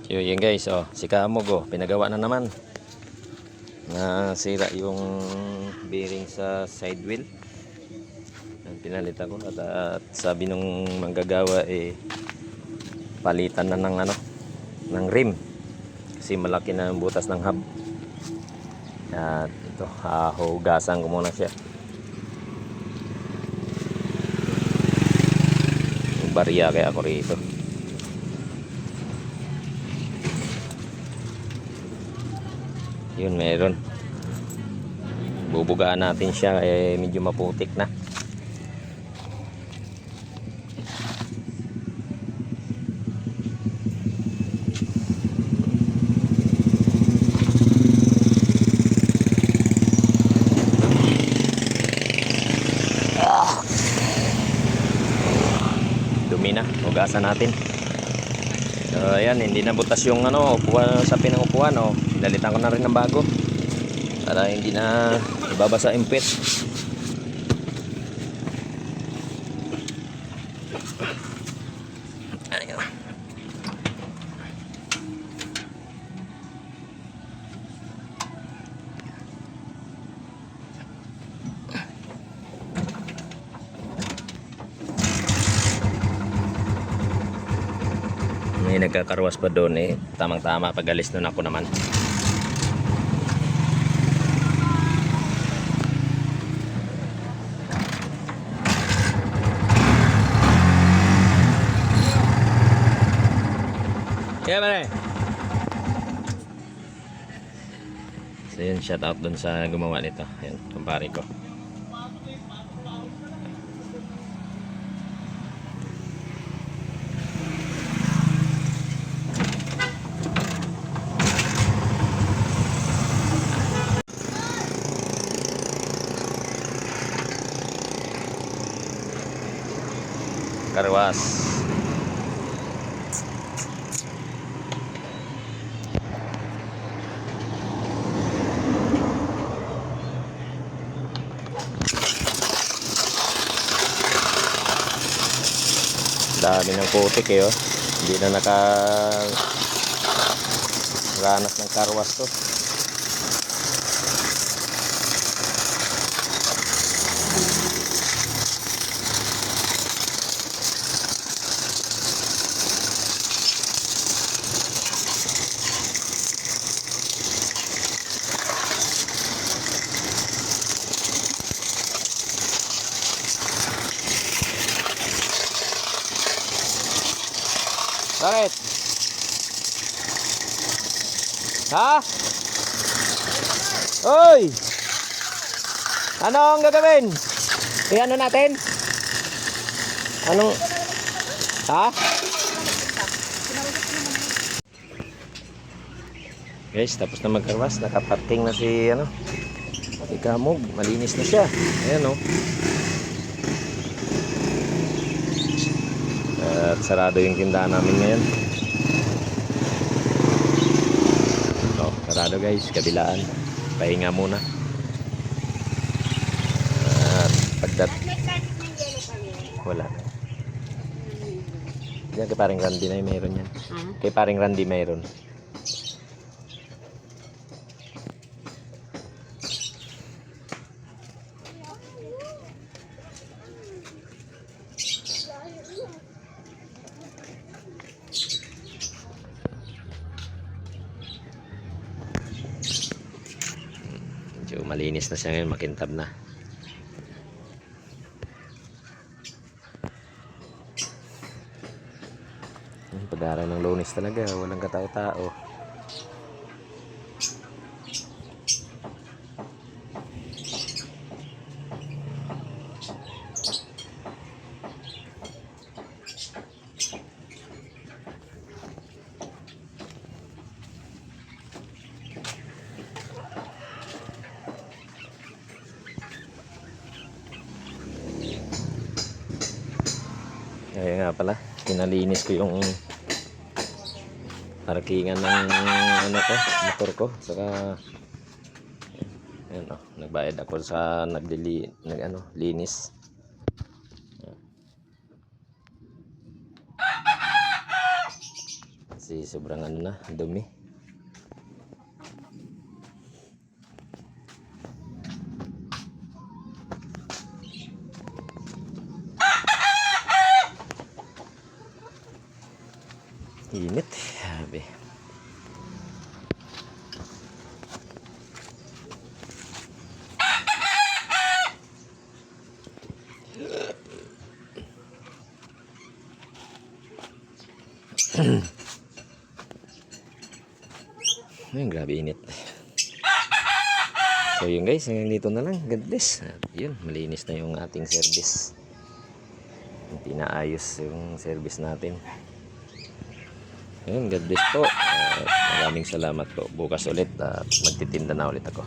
Yun guys, oh, si Kamog oh, pinagawa na naman. Nasira yung bearing sa side wheel. Pinalitan ko at sabi nung manggagawa palitan na ng rim kasi malaki na ang butas ng hub. At ito, hugasan ko muna siya. Bariya kaya ako rito. Yun, meron. Bubugaan natin siya, medyo maputik na. Dumi na, hugasan natin. So ayan, hindi na butas yung upuan sa pinangupuan, pinalitan ko na rin ng bago para hindi na ibabasa yung pit. Ayun. May nagkakarwas pa doon tamang tama pag alis nun ako naman. Kaya ba so yun, shout out dun sa gumawa nito. Ayan, kumpare ko. Karwas. Dami ng putik hindi na ranas ng karwas to. Bakit? Ha? Oy! Ano ang gagawin? Ano natin? Anong? Ha? Guys, tapos na magkarwas. Nakaparking na si Kamog. Malinis na siya. Ayan At sarado yung tindahan namin ngayon. Sarado guys, kabilaan. Pahinga muna. At wala. Diyan kay paring Randy na mayroon yan. Kay paring Randy mayroon. So, malinis na siya ngayon, makintab na. Pag-aral ng Lunes talaga, walang katao-tao. Kaya nga pala, pinalinis ko yung parkingan ng motor ko. Saka nagbayad ako sa linis. Kasi sobrang ano na, dumi. Init, sabi. Ay, grabe init. So yun guys, hanggang dito na lang. God bless. At yun, malinis na yung ating service. Pinaayos yung service natin. Ayun, God bless po. Maraming salamat po. Bukas ulit at magtitinda na ulit ako.